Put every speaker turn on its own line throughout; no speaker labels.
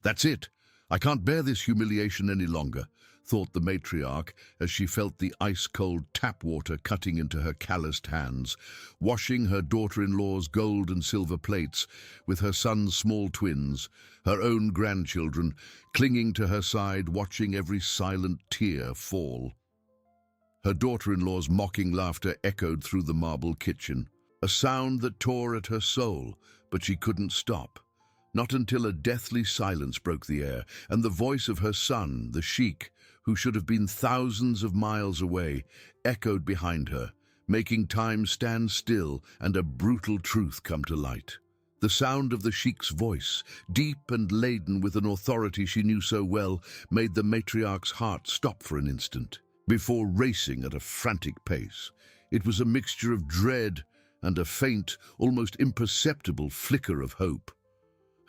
That's it. I can't bear this humiliation any longer, thought the matriarch as she felt the ice-cold tap water cutting into her calloused hands, washing her daughter-in-law's gold and silver plates with her son's small twins, her own grandchildren, clinging to her side, watching every silent tear fall. Her daughter-in-law's mocking laughter echoed through the marble kitchen, a sound that tore at her soul, but she couldn't stop. Not until a deathly silence broke the air, and the voice of her son, the sheikh, who should have been thousands of miles away, echoed behind her, making time stand still and a brutal truth come to light. The sound of the sheikh's voice, deep and laden with an authority she knew so well, made the matriarch's heart stop for an instant, before racing at a frantic pace. It was a mixture of dread and a faint, almost imperceptible flicker of hope.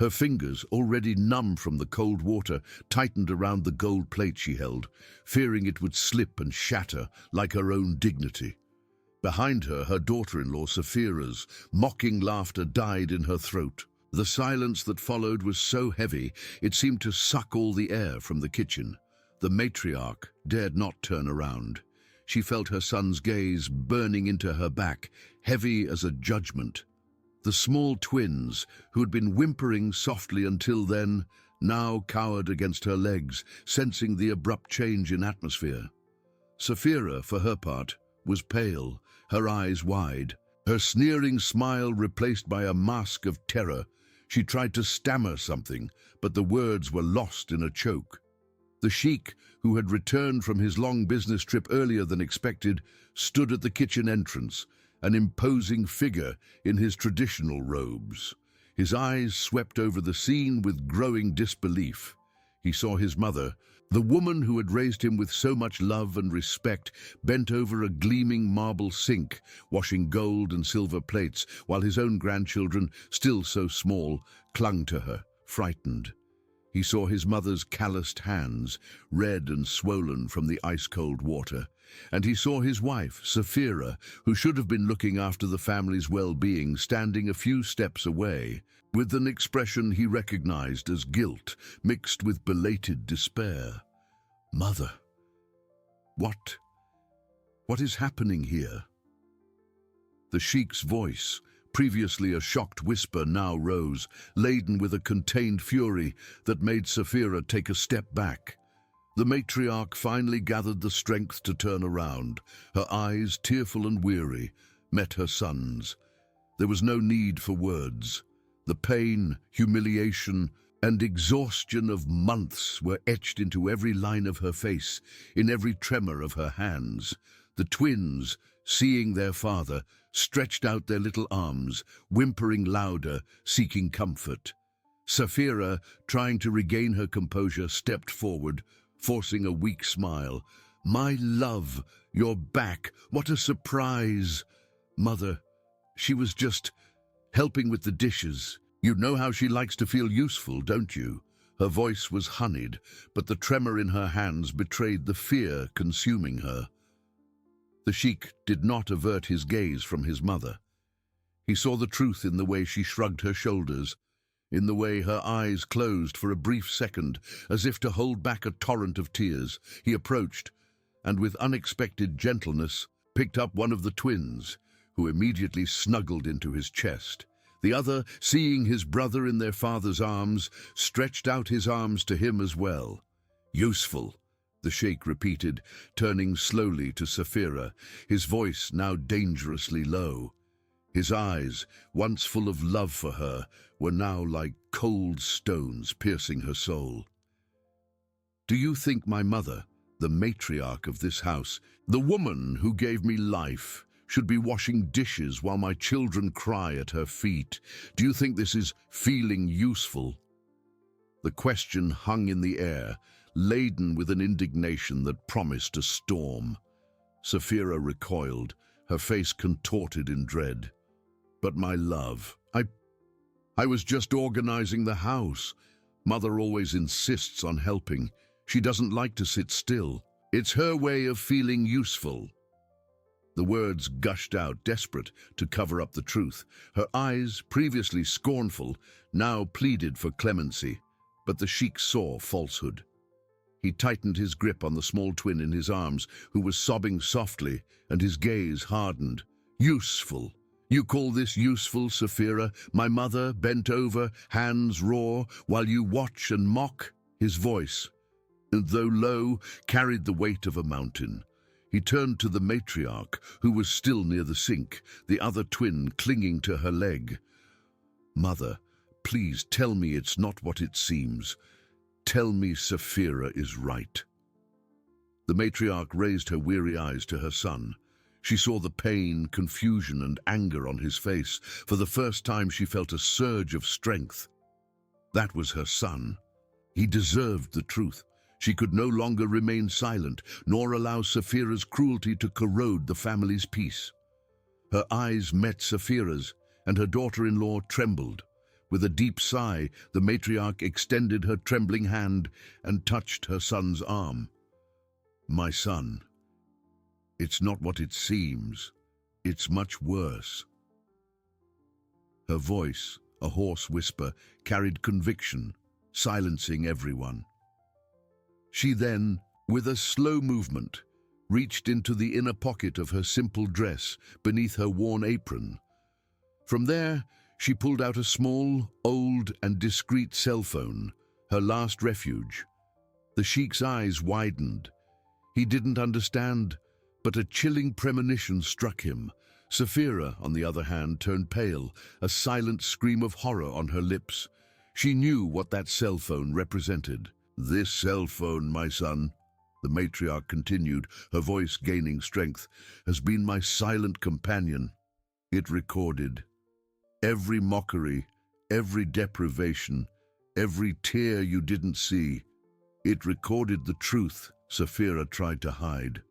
Her fingers, already numb from the cold water, tightened around the gold plate she held, fearing it would slip and shatter like her own dignity. Behind her, her daughter-in-law, Saphira's mocking laughter died in her throat. The silence that followed was so heavy, it seemed to suck all the air from the kitchen. The matriarch dared not turn around. She felt her son's gaze burning into her back, heavy as a judgment. The small twins, who had been whimpering softly until then, now cowered against her legs, sensing the abrupt change in atmosphere. Saphira, for her part, was pale, her eyes wide, her sneering smile replaced by a mask of terror. She tried to stammer something, but the words were lost in a choke. The sheikh, who had returned from his long business trip earlier than expected, stood at the kitchen entrance, an imposing figure in his traditional robes. His eyes swept over the scene with growing disbelief. He saw his mother, the woman who had raised him with so much love and respect, bent over a gleaming marble sink, washing gold and silver plates, while his own grandchildren, still so small, clung to her, frightened. He saw his mother's calloused hands, red and swollen from the ice-cold water, and he saw his wife, Saphira, who should have been looking after the family's well-being, standing a few steps away, with an expression he recognized as guilt, mixed with belated despair. Mother, what is happening here? The sheikh's voice, previously a shocked whisper, now rose, laden with a contained fury that made Saphira take a step back. The matriarch finally gathered the strength to turn around. Her eyes, tearful and weary, met her son's. There was no need for words. The pain, humiliation, and exhaustion of months were etched into every line of her face, in every tremor of her hands. The twins, seeing their father, stretched out their little arms, whimpering louder, seeking comfort. Saphira, trying to regain her composure, stepped forward, forcing a weak smile. "My love, you're back. What a surprise." "Mother, she was just helping with the dishes. You know how she likes to feel useful, don't you?" Her voice was honeyed, but the tremor in her hands betrayed the fear consuming her. The sheikh did not avert his gaze from his mother. He saw the truth in the way she shrugged her shoulders, in the way her eyes closed for a brief second, as if to hold back a torrent of tears. He approached, and with unexpected gentleness, picked up one of the twins, who immediately snuggled into his chest. The other, seeing his brother in their father's arms, stretched out his arms to him as well. "Useful," the sheikh repeated, turning slowly to Saphira, his voice now dangerously low. His eyes, once full of love for her, were now like cold stones piercing her soul. "Do you think my mother, the matriarch of this house, the woman who gave me life, should be washing dishes while my children cry at her feet? Do you think this is feeling useful?" The question hung in the air, laden with an indignation that promised a storm. Saphira recoiled, her face contorted in dread. "But my love, I was just organizing the house. Mother always insists on helping. She doesn't like to sit still. It's her way of feeling useful." The words gushed out, desperate to cover up the truth. Her eyes, previously scornful, now pleaded for clemency. But the sheikh saw falsehood. He tightened his grip on the small twin in his arms, who was sobbing softly, and his gaze hardened. Useful. You call this useful, Saphira? My mother, bent over, hands raw, while you watch and mock? His voice, though low, carried the weight of a mountain. He turned to the matriarch, who was still near the sink, the other twin clinging to her leg. Mother, please tell me it's not what it seems. Tell me Saphira is right. The matriarch raised her weary eyes to her son. She saw the pain, confusion, and anger on his face. For the first time she felt a surge of strength. That was her son. He deserved the truth. She could no longer remain silent, nor allow Saphira's cruelty to corrode the family's peace. Her eyes met Saphira's, and her daughter-in-law trembled. With a deep sigh, the matriarch extended her trembling hand and touched her son's arm. My son, it's not what it seems. It's much worse. Her voice, a hoarse whisper, carried conviction, silencing everyone. She then, with a slow movement, reached into the inner pocket of her simple dress beneath her worn apron. From there, she pulled out a small, old, and discreet cell phone, her last refuge. The sheikh's eyes widened. He didn't understand, but a chilling premonition struck him. Saphira, on the other hand, turned pale, a silent scream of horror on her lips. She knew what that cell phone represented. This cell phone, my son, the matriarch continued, her voice gaining strength, has been my silent companion. It recorded every mockery, every deprivation, every tear you didn't see. It recorded the truth Saphira tried to hide.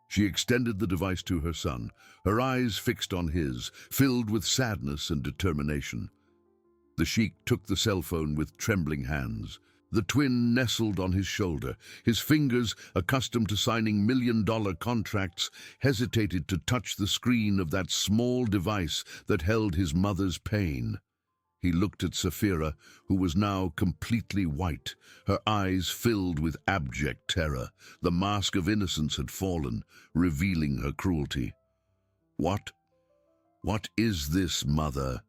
She extended the device to her son, her eyes fixed on his, filled with sadness and determination. The sheikh took the cell phone with trembling hands. The twin nestled on his shoulder. His fingers, accustomed to signing million-dollar contracts, hesitated to touch the screen of that small device that held his mother's pain. He looked at Saphira, who was now completely white, her eyes filled with abject terror. The mask of innocence had fallen, revealing her cruelty. What is this, mother?"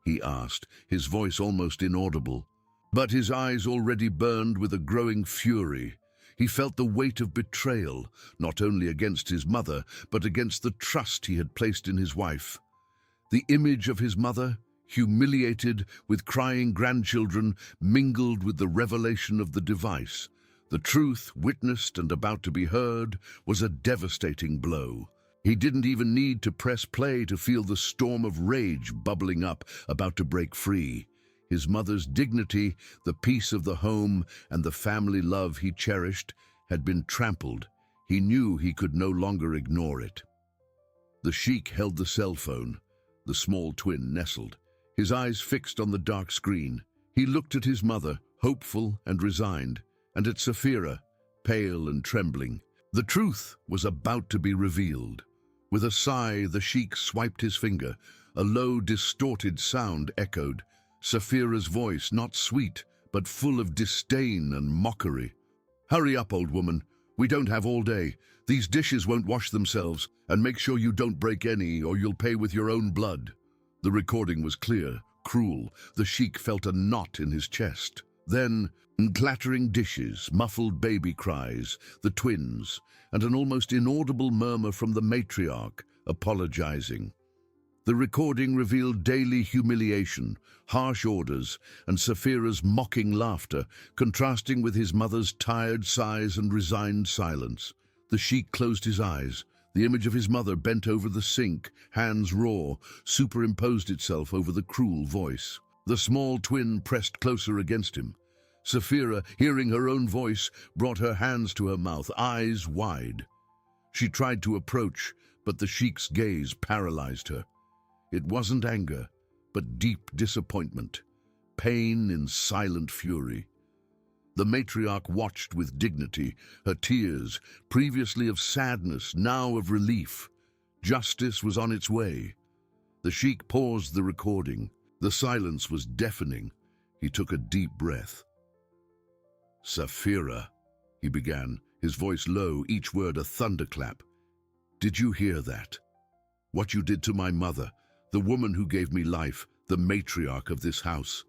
he asked, his voice almost inaudible. But his eyes already burned with a growing fury. He felt the weight of betrayal, not only against his mother, but against the trust he had placed in his wife. The image of his mother, humiliated, with crying grandchildren, mingled with the revelation of the device. The truth, witnessed and about to be heard, was a devastating blow. He didn't even need to press play to feel the storm of rage bubbling up, about to break free. His mother's dignity, the peace of the home, and the family love he cherished had been trampled. He knew he could no longer ignore it. The sheikh held the cell phone. The small twin nestled, his eyes fixed on the dark screen. He looked at his mother, hopeful and resigned, and at Saphira, pale and trembling. The truth was about to be revealed. With a sigh, the sheikh swiped his finger. A low, distorted sound echoed. Saphira's voice, not sweet, but full of disdain and mockery. "Hurry up, old woman. We don't have all day. These dishes won't wash themselves, and make sure you don't break any, or you'll pay with your own blood." The recording was clear, cruel. The sheikh felt a knot in his chest. Then, clattering dishes, muffled baby cries, the twins, and an almost inaudible murmur from the matriarch, apologizing. The recording revealed daily humiliation, harsh orders, and Saphira's mocking laughter, contrasting with his mother's tired sighs and resigned silence. The sheikh closed his eyes. The image of his mother bent over the sink, hands raw, superimposed itself over the cruel voice. The small twin pressed closer against him. Saphira, hearing her own voice, brought her hands to her mouth, eyes wide. She tried to approach, but the sheikh's gaze paralyzed her. It wasn't anger, but deep disappointment, pain in silent fury. The matriarch watched with dignity, her tears, previously of sadness, now of relief. Justice was on its way. The sheikh paused the recording. The silence was deafening. He took a deep breath. "Sapphira," he began, his voice low, each word a thunderclap. "Did you hear that? What you did to my mother, the woman who gave me life, the matriarch of this house."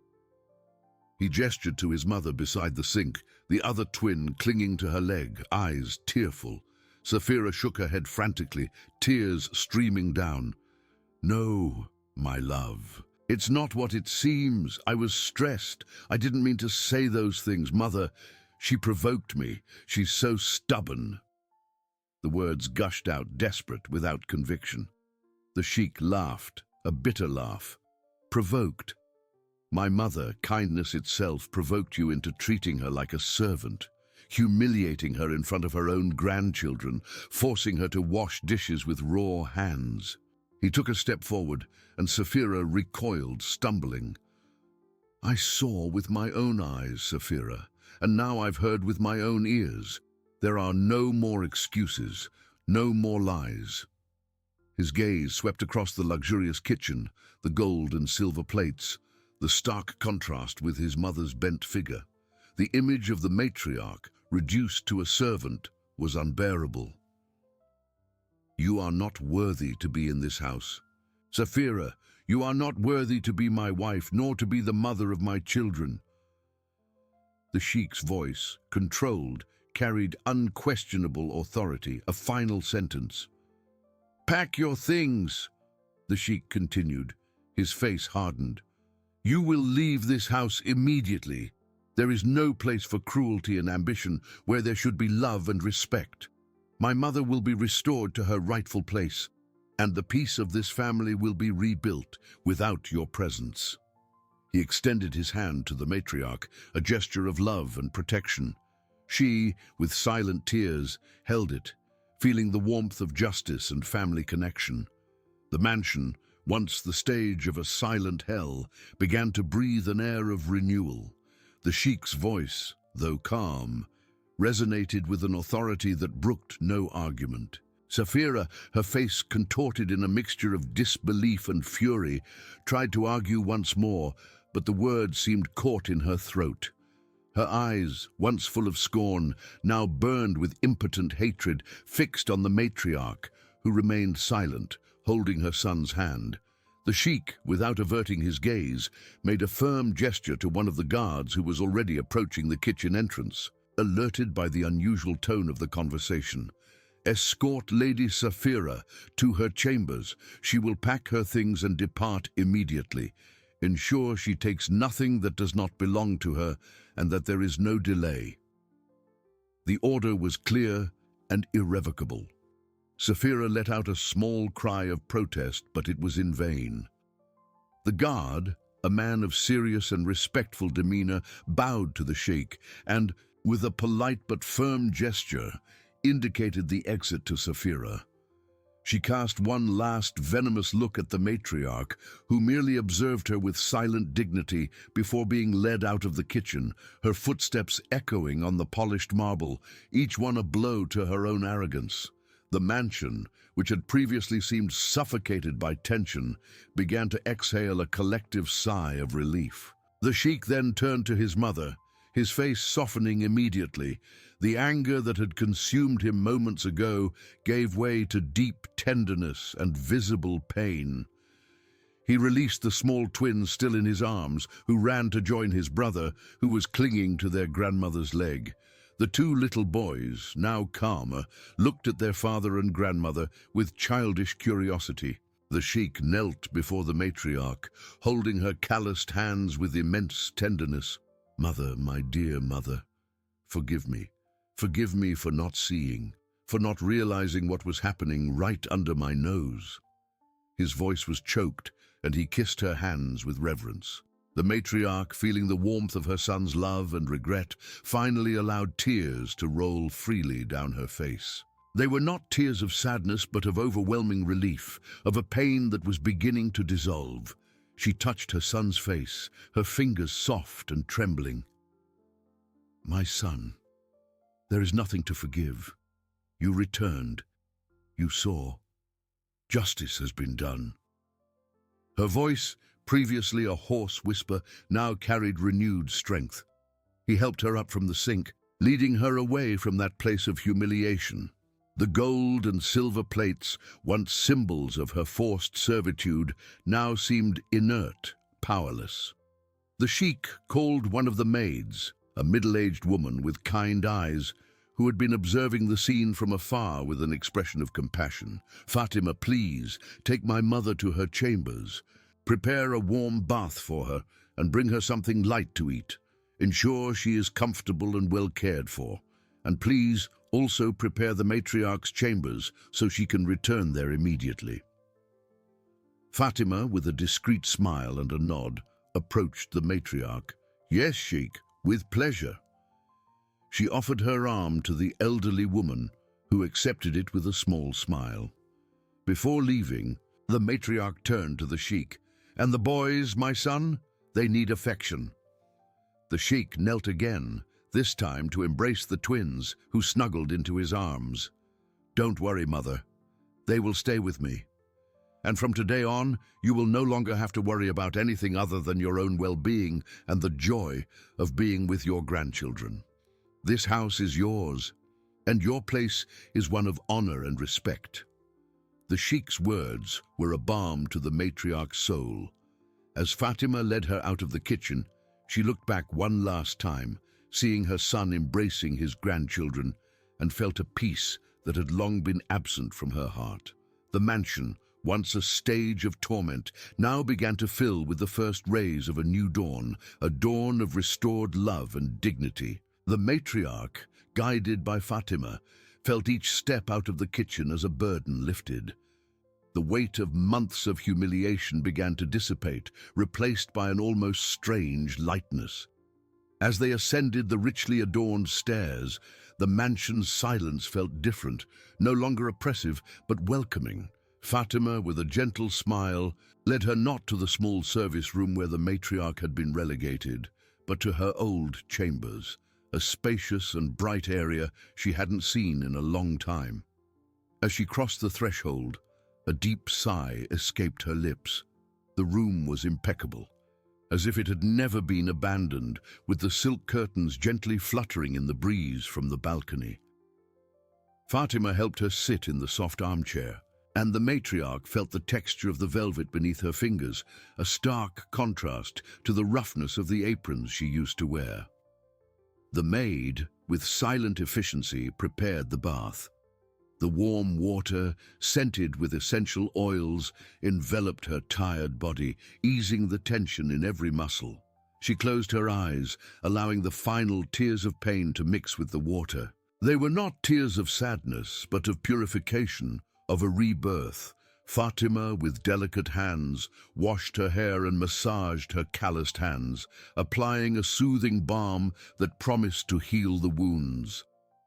He gestured to his mother beside the sink, the other twin clinging to her leg, eyes tearful. Sapphira shook her head frantically, tears streaming down. "No, my love. It's not what it seems. I was stressed. I didn't mean to say those things. Mother, she provoked me. She's so stubborn." The words gushed out, desperate, without conviction. The sheikh laughed, a bitter laugh. "Provoked? My mother, kindness itself, provoked you into treating her like a servant, humiliating her in front of her own grandchildren, forcing her to wash dishes with raw hands." He took a step forward, and Sapphira recoiled, stumbling. "I saw with my own eyes, Sapphira, and now I've heard with my own ears. There are no more excuses, no more lies." His gaze swept across the luxurious kitchen, the gold and silver plates, the stark contrast with his mother's bent figure. The image of the matriarch, reduced to a servant, was unbearable. "You are not worthy to be in this house. Sapphira, you are not worthy to be my wife, nor to be the mother of my children." The sheikh's voice, controlled, carried unquestionable authority, a final sentence. "Pack your things," the sheikh continued, his face hardened. "You will leave this house immediately. There is no place for cruelty and ambition where there should be love and respect. My mother will be restored to her rightful place, and the peace of this family will be rebuilt without your presence." He extended his hand to the matriarch, a gesture of love and protection. She, with silent tears, held it, feeling the warmth of justice and family connection. The mansion, once the stage of a silent hell, began to breathe an air of renewal. The sheikh's voice, though calm, resonated with an authority that brooked no argument. Sapphira, her face contorted in a mixture of disbelief and fury, tried to argue once more, but the words seemed caught in her throat. Her eyes, once full of scorn, now burned with impotent hatred, fixed on the matriarch, who remained silent, holding her son's hand. The sheikh, without averting his gaze, made a firm gesture to one of the guards who was already approaching the kitchen entrance. Alerted by the unusual tone of the conversation, "Escort Lady Sapphira to her chambers. She will pack her things and depart immediately. Ensure she takes nothing that does not belong to her and that there is no delay." The order was clear and irrevocable. Sapphira let out a small cry of protest, but it was in vain. The guard, a man of serious and respectful demeanor, bowed to the sheikh and, with a polite but firm gesture, indicated the exit to Sapphira. She cast one last venomous look at the matriarch, who merely observed her with silent dignity before being led out of the kitchen, her footsteps echoing on the polished marble, each one a blow to her own arrogance. The mansion, which had previously seemed suffocated by tension, began to exhale a collective sigh of relief. The sheikh then turned to his mother, his face softening immediately. The anger that had consumed him moments ago gave way to deep tenderness and visible pain. He released the small twin still in his arms, who ran to join his brother, who was clinging to their grandmother's leg. The two little boys, now calmer, looked at their father and grandmother with childish curiosity. The sheikh knelt before the matriarch, holding her calloused hands with immense tenderness. "Mother, my dear mother, forgive me. Forgive me for not seeing, for not realizing what was happening right under my nose." His voice was choked, and he kissed her hands with reverence. The matriarch, feeling the warmth of her son's love and regret, finally allowed tears to roll freely down her face. They were not tears of sadness, but of overwhelming relief, of a pain that was beginning to dissolve. She touched her son's face, her fingers soft and trembling. "My son, there is nothing to forgive. You returned. You saw. Justice has been done." Her voice, previously a hoarse whisper, now carried renewed strength. He helped her up from the sink, leading her away from that place of humiliation. The gold and silver plates, once symbols of her forced servitude, now seemed inert, powerless. The sheikh called one of the maids, a middle-aged woman with kind eyes, who had been observing the scene from afar with an expression of compassion. "Fatima, please, take my mother to her chambers. Prepare a warm bath for her and bring her something light to eat. Ensure she is comfortable and well cared for. And please also prepare the matriarch's chambers so she can return there immediately." Fatima, with a discreet smile and a nod, approached the matriarch. "Yes, Sheikh, with pleasure." She offered her arm to the elderly woman, who accepted it with a small smile. Before leaving, the matriarch turned to the sheikh. "And the boys, my son? They need affection." The sheikh knelt again, this time to embrace the twins, who snuggled into his arms. "Don't worry, mother. They will stay with me. And from today on, you will no longer have to worry about anything other than your own well-being and the joy of being with your grandchildren. This house is yours, and your place is one of honor and respect." The sheikh's words were a balm to the matriarch's soul. As Fatima led her out of the kitchen, she looked back one last time, seeing her son embracing his grandchildren, and felt a peace that had long been absent from her heart. The mansion, once a stage of torment, now began to fill with the first rays of a new dawn, a dawn of restored love and dignity. The matriarch, guided by Fatima, felt each step out of the kitchen as a burden lifted. The weight of months of humiliation began to dissipate, replaced by an almost strange lightness. As they ascended the richly adorned stairs, the mansion's silence felt different, no longer oppressive, but welcoming. Fatima, with a gentle smile, led her not to the small service room where the matriarch had been relegated, but to her old chambers, a spacious and bright area she hadn't seen in a long time. As she crossed the threshold, a deep sigh escaped her lips. The room was impeccable, as if it had never been abandoned, with the silk curtains gently fluttering in the breeze from the balcony. Fatima helped her sit in the soft armchair, and the matriarch felt the texture of the velvet beneath her fingers, a stark contrast to the roughness of the aprons she used to wear. The maid, with silent efficiency, prepared the bath. The warm water, scented with essential oils, enveloped her tired body, easing the tension in every muscle. She closed her eyes, allowing the final tears of pain to mix with the water. They were not tears of sadness, but of purification, of a rebirth. Fatima, with delicate hands, washed her hair and massaged her calloused hands, applying a soothing balm that promised to heal the wounds.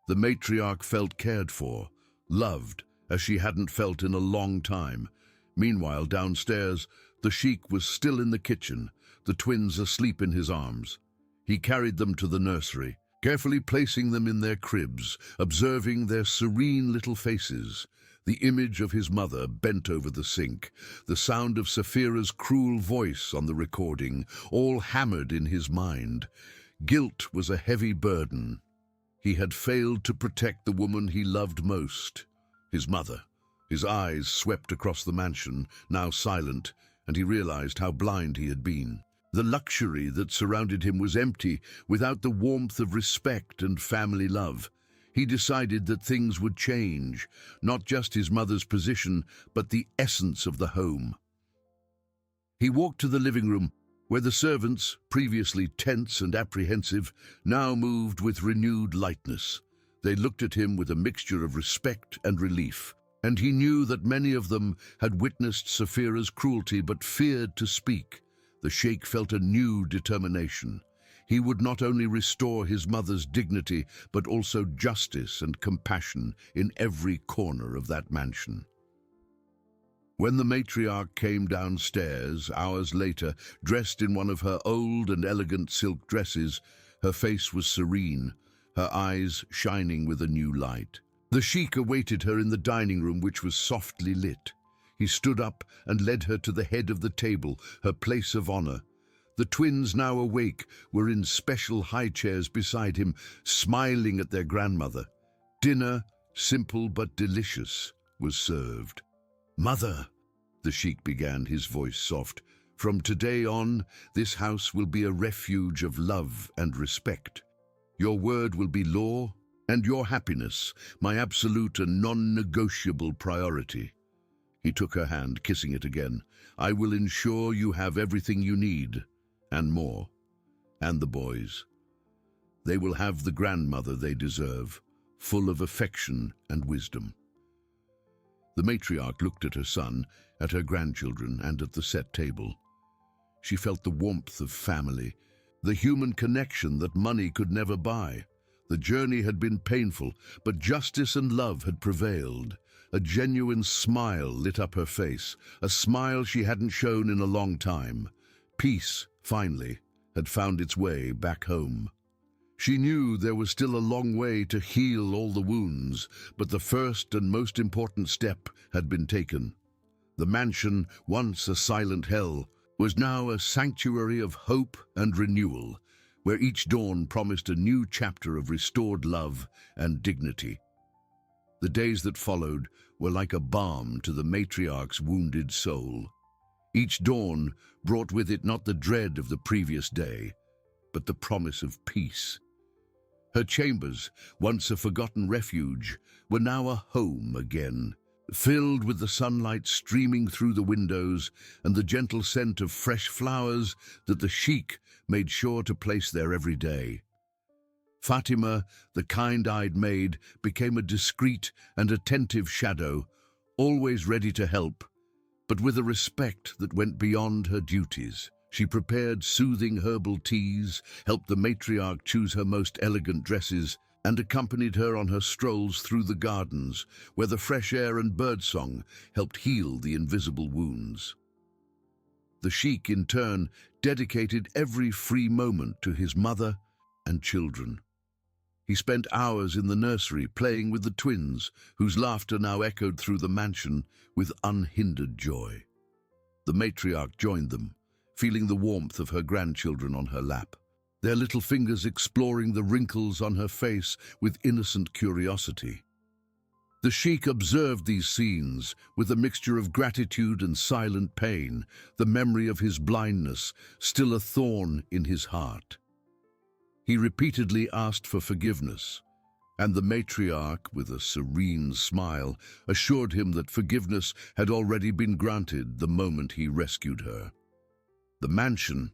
The matriarch felt cared for, loved, as she hadn't felt in a long time. Meanwhile, downstairs, the sheikh was still in the kitchen, the twins asleep in his arms. He carried them to the nursery, carefully placing them in their cribs, observing their serene little faces. The image of his mother bent over the sink, the sound of Saphira's cruel voice on the recording, all hammered in his mind. Guilt was a heavy burden. He had failed to protect the woman he loved most, his mother. His eyes swept across the mansion, now silent, and he realized how blind he had been. The luxury that surrounded him was empty, without the warmth of respect and family love. He decided that things would change, not just his mother's position, but the essence of the home. He walked to the living room, where the servants, previously tense and apprehensive, now moved with renewed lightness. They looked at him with a mixture of respect and relief, and he knew that many of them had witnessed Saphira's cruelty but feared to speak. The sheikh felt a new determination. He would not only restore his mother's dignity, but also justice and compassion in every corner of that mansion. When the matriarch came downstairs, hours later, dressed in one of her old and elegant silk dresses, her face was serene, her eyes shining with a new light. The sheikh awaited her in the dining room, which was softly lit. He stood up and led her to the head of the table, her place of honor. The twins, now awake, were in special high chairs beside him, smiling at their grandmother. Dinner, simple but delicious, was served. "Mother," the sheikh began, his voice soft, "from today on, this house will be a refuge of love and respect. Your word will be law, and your happiness, my absolute and non-negotiable priority." He took her hand, kissing it again. "I will ensure you have everything you need, and more. And the boys. They will have the grandmother they deserve, full of affection and wisdom." The matriarch looked at her son, at her grandchildren, and at the set table. She felt the warmth of family, the human connection that money could never buy. The journey had been painful, but justice and love had prevailed. A genuine smile lit up her face, a smile she hadn't shown in a long time. Peace, finally, had found its way back home. She knew there was still a long way to heal all the wounds, but the first and most important step had been taken. The mansion, once a silent hell, was now a sanctuary of hope and renewal, where each dawn promised a new chapter of restored love and dignity. The days that followed were like a balm to the matriarch's wounded soul. Each dawn brought with it not the dread of the previous day, but the promise of peace. Her chambers, once a forgotten refuge, were now a home again, filled with the sunlight streaming through the windows and the gentle scent of fresh flowers that the sheikh made sure to place there every day. Fatima, the kind-eyed maid, became a discreet and attentive shadow, always ready to help, but with a respect that went beyond her duties. She prepared soothing herbal teas, helped the matriarch choose her most elegant dresses, and accompanied her on her strolls through the gardens, where the fresh air and birdsong helped heal the invisible wounds. The sheikh, in turn, dedicated every free moment to his mother and children. He spent hours in the nursery playing with the twins, whose laughter now echoed through the mansion with unhindered joy. The matriarch joined them, feeling the warmth of her grandchildren on her lap, their little fingers exploring the wrinkles on her face with innocent curiosity. The sheikh observed these scenes with a mixture of gratitude and silent pain, the memory of his blindness still a thorn in his heart. He repeatedly asked for forgiveness, and the matriarch, with a serene smile, assured him that forgiveness had already been granted the moment he rescued her. The mansion,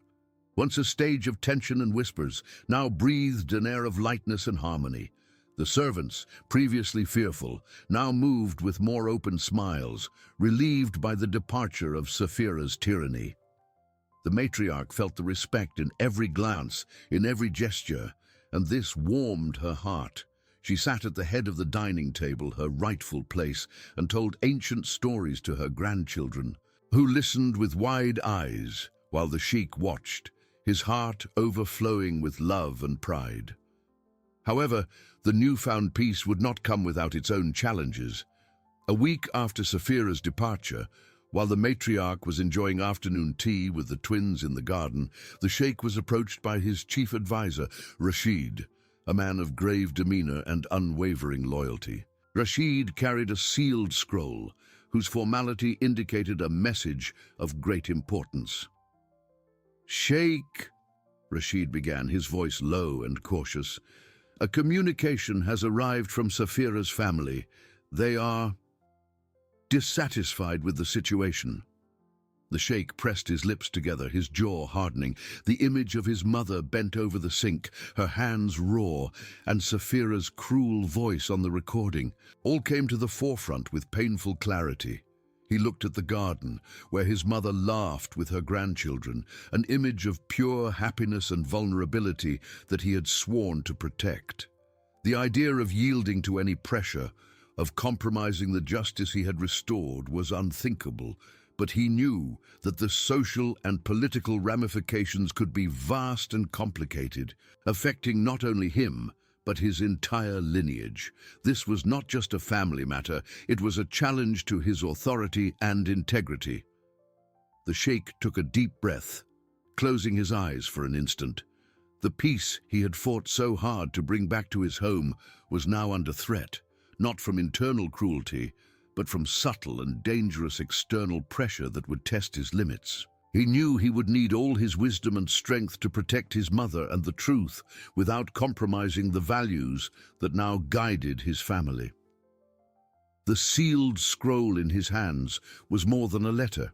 once a stage of tension and whispers, now breathed an air of lightness and harmony. The servants, previously fearful, now moved with more open smiles, relieved by the departure of Saphira's tyranny. The matriarch felt the respect in every glance, in every gesture, and this warmed her heart. She sat at the head of the dining table, her rightful place, and told ancient stories to her grandchildren, who listened with wide eyes while the sheikh watched, his heart overflowing with love and pride. However, the newfound peace would not come without its own challenges. A week after Saphira's departure, while the matriarch was enjoying afternoon tea with the twins in the garden, the sheikh was approached by his chief advisor, Rashid, a man of grave demeanor and unwavering loyalty. Rashid carried a sealed scroll, whose formality indicated a message of great importance. "Sheikh," Rashid began, his voice low and cautious, "a communication has arrived from Saphira's family. They are dissatisfied with the situation." The sheikh pressed his lips together, his jaw hardening. The image of his mother bent over the sink, her hands raw, and Saphira's cruel voice on the recording all came to the forefront with painful clarity. He looked at the garden, where his mother laughed with her grandchildren, an image of pure happiness and vulnerability that he had sworn to protect. The idea of yielding to any pressure, of compromising the justice he had restored, was unthinkable, but he knew that the social and political ramifications could be vast and complicated, affecting not only him, but his entire lineage. This was not just a family matter, it was a challenge to his authority and integrity. The sheikh took a deep breath, closing his eyes for an instant. The peace he had fought so hard to bring back to his home was now under threat, not from internal cruelty, but from subtle and dangerous external pressure that would test his limits. He knew he would need all his wisdom and strength to protect his mother and the truth without compromising the values that now guided his family. The sealed scroll in his hands was more than a letter.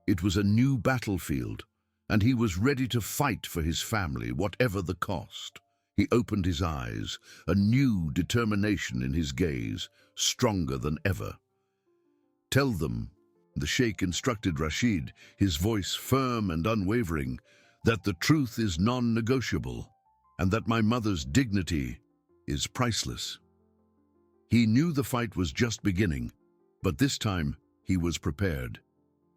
It was a new battlefield, and he was ready to fight for his family, whatever the cost. He opened his eyes, a new determination in his gaze, stronger than ever. "Tell them," the Sheikh instructed Rashid, his voice firm and unwavering, "that the truth is non-negotiable, and that my mother's dignity is priceless." He knew the fight was just beginning, but this time he was prepared.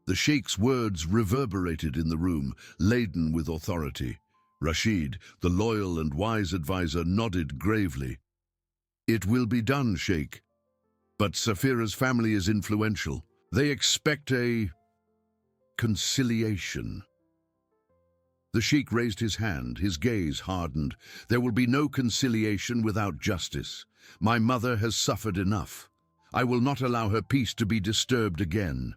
The Sheikh's words reverberated in the room, laden with authority. Rashid, the loyal and wise advisor, nodded gravely. "It will be done, Sheikh. But Safira's family is influential. They expect a conciliation." The Sheikh raised his hand, his gaze hardened. "There will be no conciliation without justice. My mother has suffered enough. I will not allow her peace to be disturbed again."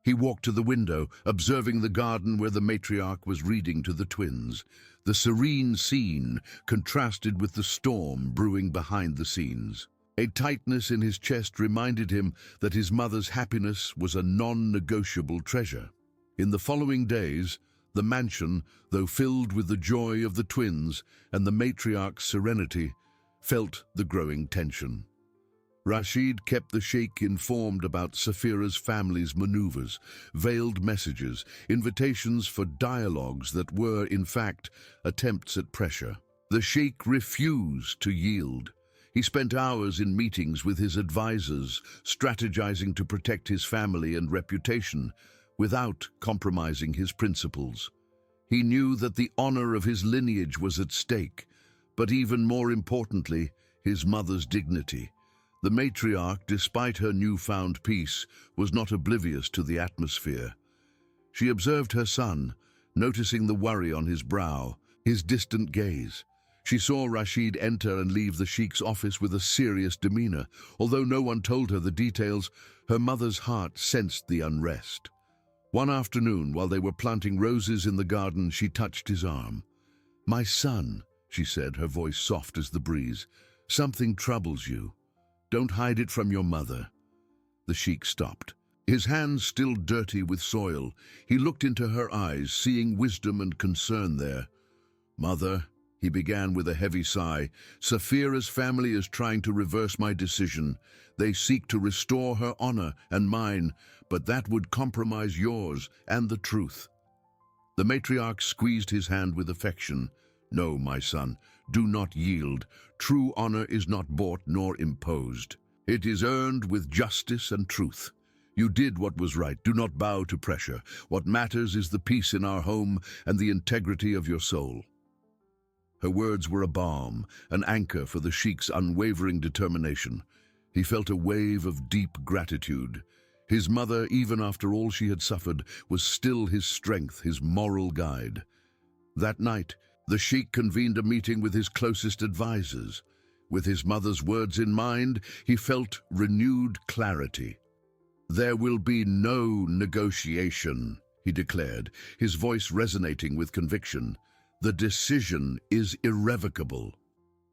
He walked to the window, observing the garden where the matriarch was reading to the twins. The serene scene contrasted with the storm brewing behind the scenes. A tightness in his chest reminded him that his mother's happiness was a non-negotiable treasure. In the following days, the mansion, though filled with the joy of the twins and the matriarch's serenity, felt the growing tension. Rashid kept the Sheikh informed about Safira's family's maneuvers, veiled messages, invitations for dialogues that were, in fact, attempts at pressure. The Sheikh refused to yield. He spent hours in meetings with his advisors, strategizing to protect his family and reputation, without compromising his principles. He knew that the honor of his lineage was at stake, but even more importantly, his mother's dignity. The matriarch, despite her newfound peace, was not oblivious to the atmosphere. She observed her son, noticing the worry on his brow, his distant gaze. She saw Rashid enter and leave the Sheikh's office with a serious demeanor. Although no one told her the details, her mother's heart sensed the unrest. One afternoon, while they were planting roses in the garden, she touched his arm. "My son," she said, her voice soft as the breeze, "something troubles you. Don't hide it from your mother." The Sheikh stopped. His hands still dirty with soil, he looked into her eyes, seeing wisdom and concern there. "Mother," he began with a heavy sigh, "Safira's family is trying to reverse my decision. They seek to restore her honor and mine, but that would compromise yours and the truth." The matriarch squeezed his hand with affection. "No, my son, do not yield. True honor is not bought nor imposed. It is earned with justice and truth. You did what was right. Do not bow to pressure. What matters is the peace in our home and the integrity of your soul." Her words were a balm, an anchor for the Sheikh's unwavering determination. He felt a wave of deep gratitude. His mother, even after all she had suffered, was still his strength, his moral guide. That night, the Sheikh convened a meeting with his closest advisors. With his mother's words in mind, he felt renewed clarity. "There will be no negotiation," he declared, his voice resonating with conviction. "The decision is irrevocable.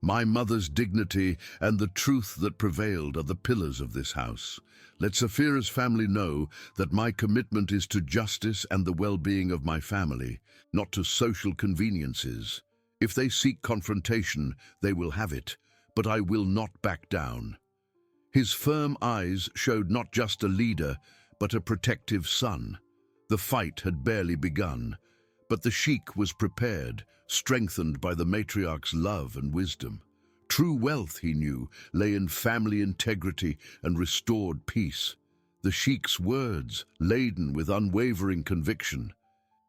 My mother's dignity and the truth that prevailed are the pillars of this house. Let Safira's family know that my commitment is to justice and the well-being of my family, not to social conveniences. If they seek confrontation, they will have it, but I will not back down." His firm eyes showed not just a leader, but a protective son. The fight had barely begun, but the Sheikh was prepared, strengthened by the matriarch's love and wisdom. True wealth, he knew, lay in family integrity and restored peace. The Sheikh's words, laden with unwavering conviction,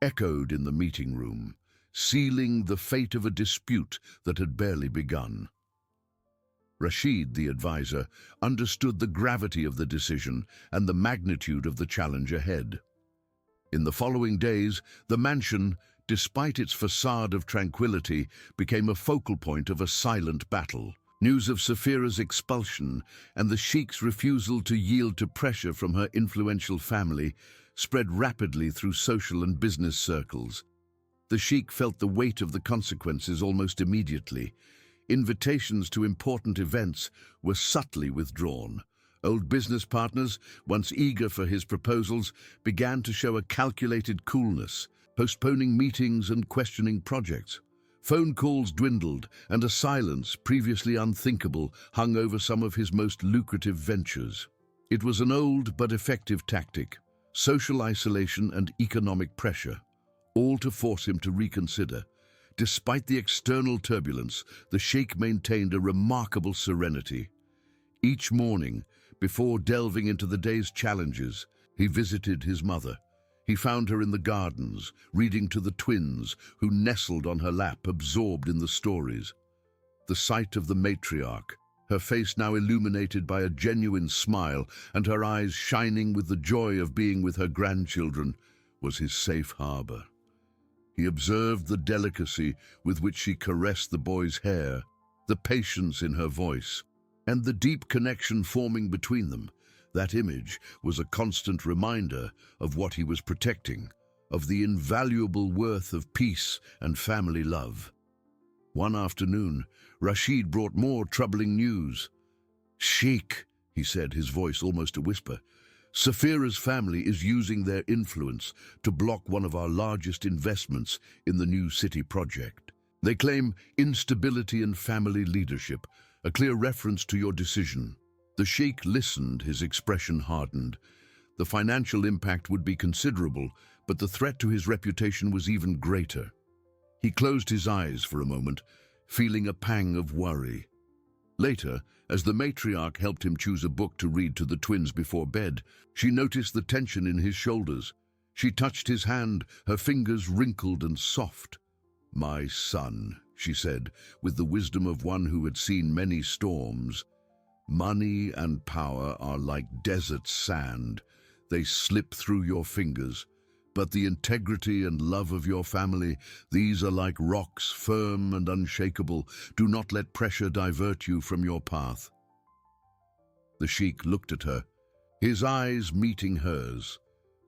echoed in the meeting room, sealing the fate of a dispute that had barely begun. Rashid, the advisor, understood the gravity of the decision and the magnitude of the challenge ahead. In the following days, the mansion, despite its facade of tranquility, became a focal point of a silent battle. News of Saphira's expulsion and the Sheikh's refusal to yield to pressure from her influential family spread rapidly through social and business circles. The Sheikh felt the weight of the consequences almost immediately. Invitations to important events were subtly withdrawn. Old business partners, once eager for his proposals, began to show a calculated coolness, postponing meetings and questioning projects. Phone calls dwindled, and a silence, previously unthinkable, hung over some of his most lucrative ventures. It was an old but effective tactic: social isolation and economic pressure, all to force him to reconsider. Despite the external turbulence, the Sheikh maintained a remarkable serenity. Each morning, before delving into the day's challenges, he visited his mother. He found her in the gardens, reading to the twins, who nestled on her lap, absorbed in the stories. The sight of the matriarch, her face now illuminated by a genuine smile and her eyes shining with the joy of being with her grandchildren, was his safe harbor. He observed the delicacy with which she caressed the boy's hair, the patience in her voice, and the deep connection forming between them. That image was a constant reminder of what he was protecting, of the invaluable worth of peace and family love. One afternoon, Rashid brought more troubling news. "Sheikh," he said, his voice almost a whisper, "Saphira's family is using their influence to block one of our largest investments in the new city project. They claim instability in family leadership, a clear reference to your decision." The Sheikh listened, his expression hardened. The financial impact would be considerable, but the threat to his reputation was even greater. He closed his eyes for a moment, feeling a pang of worry. Later, as the matriarch helped him choose a book to read to the twins before bed, she noticed the tension in his shoulders. She touched his hand, her fingers wrinkled and soft. "My son," she said, with the wisdom of one who had seen many storms, "money and power are like desert sand. They slip through your fingers. But the integrity and love of your family, these are like rocks, firm and unshakable. Do not let pressure divert you from your path." The Sheikh looked at her, his eyes meeting hers.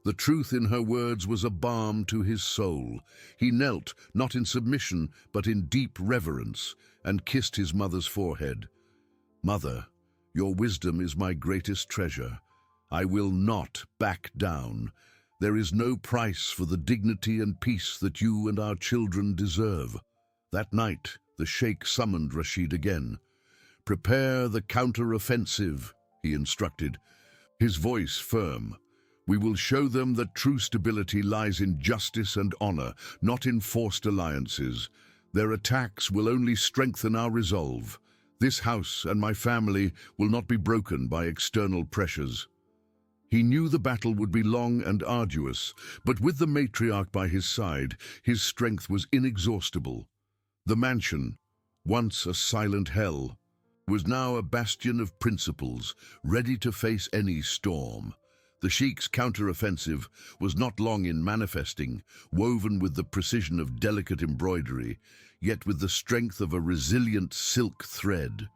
The truth in her words was a balm to his soul. He knelt, not in submission, but in deep reverence, and kissed his mother's forehead. "Mother, your wisdom is my greatest treasure. I will not back down. There is no price for the dignity and peace that you and our children deserve." That night, the Sheikh summoned Rashid again. "Prepare the counter-offensive," he instructed, his voice firm. "We will show them that true stability lies in justice and honor, not in forced alliances. Their attacks will only strengthen our resolve. This house and my family will not be broken by external pressures." He knew the battle would be long and arduous, but with the matriarch by his side, his strength was inexhaustible. The mansion, once a silent hell, was now a bastion of principles, ready to face any storm. The Sheikh's counter-offensive was not long in manifesting, woven with the precision of delicate embroidery, yet with the strength of a resilient silk thread.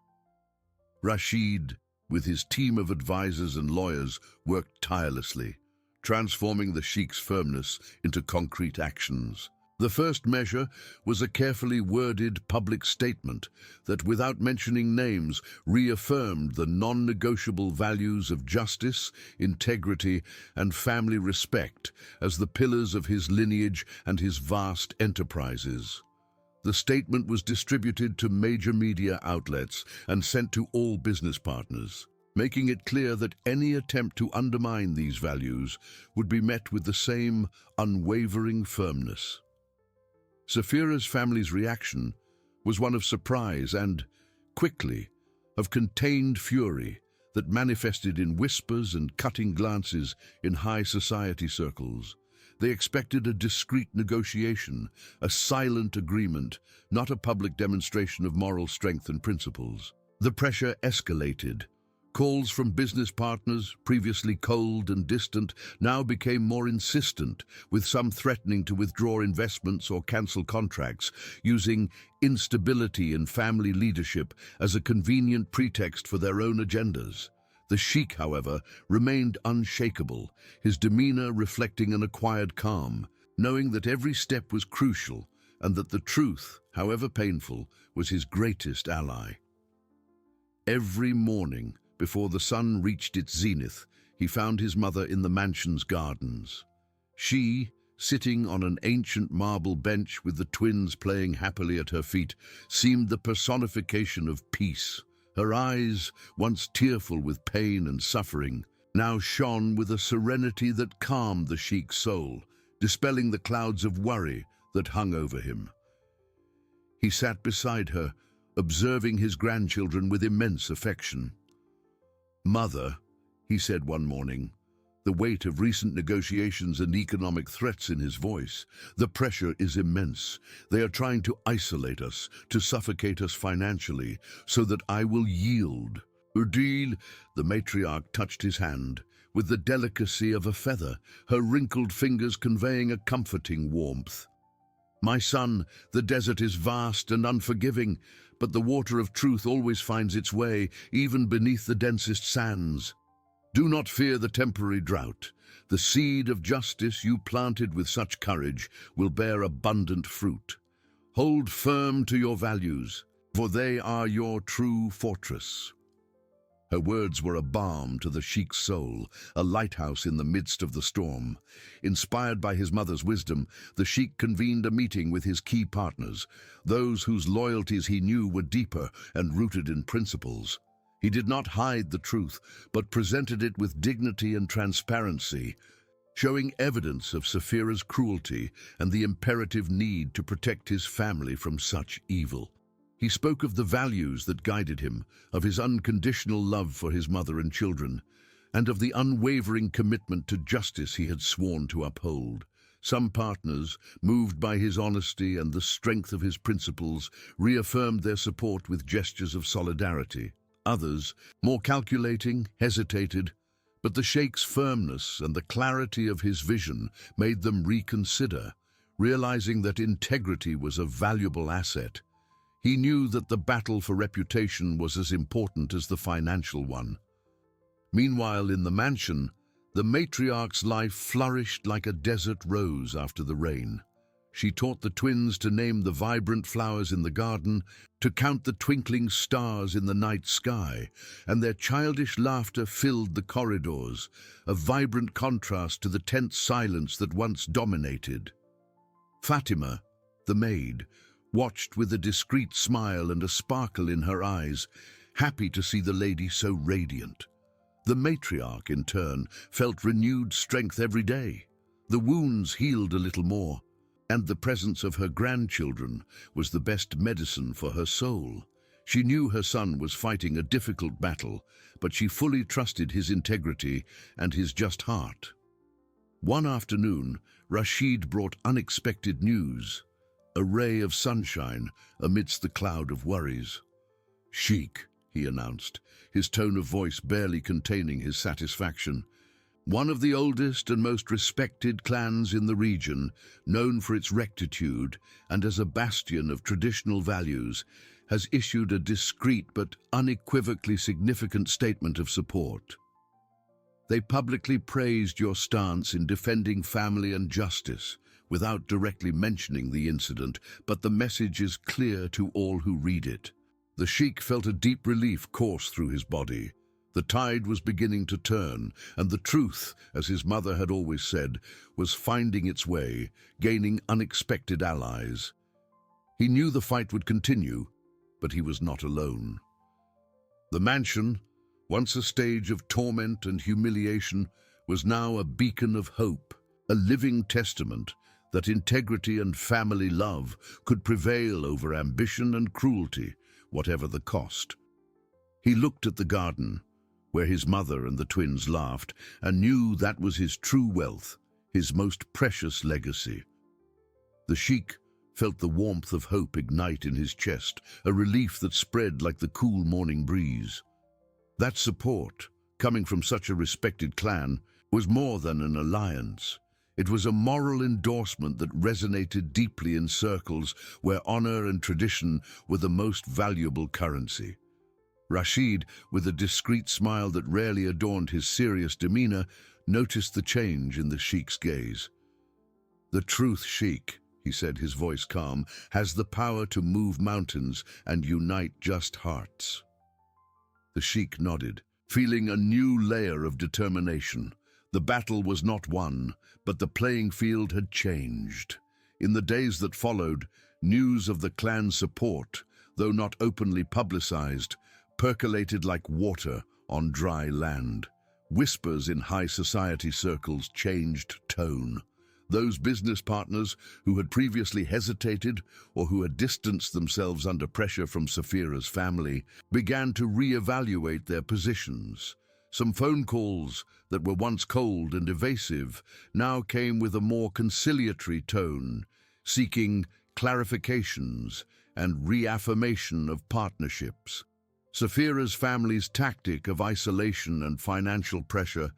Rashid, with his team of advisors and lawyers, worked tirelessly, transforming the Sheikh's firmness into concrete actions. The first measure was a carefully worded public statement that, without mentioning names, reaffirmed the non-negotiable values of justice, integrity, and family respect as the pillars of his lineage and his vast enterprises. The statement was distributed to major media outlets and sent to all business partners, making it clear that any attempt to undermine these values would be met with the same unwavering firmness. Saphira's family's reaction was one of surprise and, quickly, of contained fury that manifested in whispers and cutting glances in high society circles. They expected a discreet negotiation, a silent agreement, not a public demonstration of moral strength and principles. The pressure escalated. Calls from business partners, previously cold and distant, now became more insistent, with some threatening to withdraw investments or cancel contracts, using instability in family leadership as a convenient pretext for their own agendas. The Sheikh, however, remained unshakable, his demeanor reflecting an acquired calm, knowing that every step was crucial and that the truth, however painful, was his greatest ally. Every morning, before the sun reached its zenith, he found his mother in the mansion's gardens. She, sitting on an ancient marble bench with the twins playing happily at her feet, seemed the personification of peace. Her eyes, once tearful with pain and suffering, now shone with a serenity that calmed the Sheikh's soul, dispelling the clouds of worry that hung over him. He sat beside her, observing his grandchildren with immense affection. "Mother," he said one morning, the weight of recent negotiations and economic threats in his voice. "The pressure is immense. They are trying to isolate us, to suffocate us financially, so that I will yield." "Udil," the matriarch touched his hand, with the delicacy of a feather, her wrinkled fingers conveying a comforting warmth. "My son, the desert is vast and unforgiving, but the water of truth always finds its way, even beneath the densest sands. Do not fear the temporary drought. The seed of justice you planted with such courage will bear abundant fruit. Hold firm to your values, for they are your true fortress." Her words were a balm to the Sheikh's soul, a lighthouse in the midst of the storm. Inspired by his mother's wisdom, the Sheikh convened a meeting with his key partners, those whose loyalties he knew were deeper and rooted in principles. He did not hide the truth, but presented it with dignity and transparency, showing evidence of Saphira's cruelty and the imperative need to protect his family from such evil. He spoke of the values that guided him, of his unconditional love for his mother and children, and of the unwavering commitment to justice he had sworn to uphold. Some partners, moved by his honesty and the strength of his principles, reaffirmed their support with gestures of solidarity. Others, more calculating, hesitated, but the Sheikh's firmness and the clarity of his vision made them reconsider, realizing that integrity was a valuable asset. He knew that the battle for reputation was as important as the financial one. Meanwhile, in the mansion, the matriarch's life flourished like a desert rose after the rain. She taught the twins to name the vibrant flowers in the garden, to count the twinkling stars in the night sky, and their childish laughter filled the corridors, a vibrant contrast to the tense silence that once dominated. Fatima, the maid, watched with a discreet smile and a sparkle in her eyes, happy to see the lady so radiant. The matriarch, in turn, felt renewed strength every day. The wounds healed a little more, and the presence of her grandchildren was the best medicine for her soul. She knew her son was fighting a difficult battle, but she fully trusted his integrity and his just heart. One afternoon, Rashid brought unexpected news, a ray of sunshine amidst the cloud of worries. "Sheikh," he announced, his tone of voice barely containing his satisfaction. "One of the oldest and most respected clans in the region, known for its rectitude and as a bastion of traditional values, has issued a discreet but unequivocally significant statement of support. They publicly praised your stance in defending family and justice, without directly mentioning the incident, but the message is clear to all who read it." The Sheikh felt a deep relief course through his body. The tide was beginning to turn, and the truth, as his mother had always said, was finding its way, gaining unexpected allies. He knew the fight would continue, but he was not alone. The mansion, once a stage of torment and humiliation, was now a beacon of hope, a living testament that integrity and family love could prevail over ambition and cruelty, whatever the cost. He looked at the garden, where his mother and the twins laughed, and knew that was his true wealth, his most precious legacy. The Sheikh felt the warmth of hope ignite in his chest, a relief that spread like the cool morning breeze. That support, coming from such a respected clan, was more than an alliance. It was a moral endorsement that resonated deeply in circles where honor and tradition were the most valuable currency. Rashid, with a discreet smile that rarely adorned his serious demeanor, noticed the change in the sheikh's gaze. "The truth, sheikh," he said, his voice calm, "has the power to move mountains and unite just hearts." The sheikh nodded, feeling a new layer of determination. The battle was not won, but the playing field had changed. In the days that followed, news of the clan's support, though not openly publicized, percolated like water on dry land. Whispers in high society circles changed tone. Those business partners who had previously hesitated or who had distanced themselves under pressure from Saphira's family began to reevaluate their positions. Some phone calls that were once cold and evasive now came with a more conciliatory tone, seeking clarifications and reaffirmation of partnerships. Saphira's family's tactic of isolation and financial pressure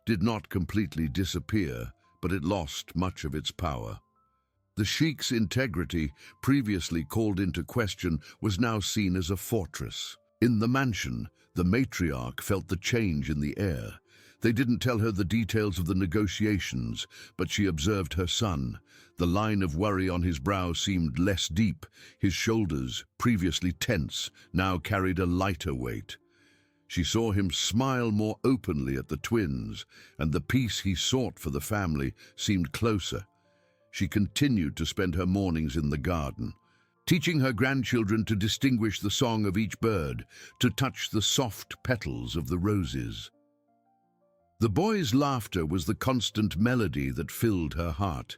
did not completely disappear, but it lost much of its power. The sheikh's integrity, previously called into question, was now seen as a fortress. In the mansion, the matriarch felt the change in the air. They didn't tell her the details of the negotiations, but she observed her son. The line of worry on his brow seemed less deep. His shoulders, previously tense, now carried a lighter weight. She saw him smile more openly at the twins, and the peace he sought for the family seemed closer. She continued to spend her mornings in the garden, teaching her grandchildren to distinguish the song of each bird, to touch the soft petals of the roses. The boys' laughter was the constant melody that filled her heart,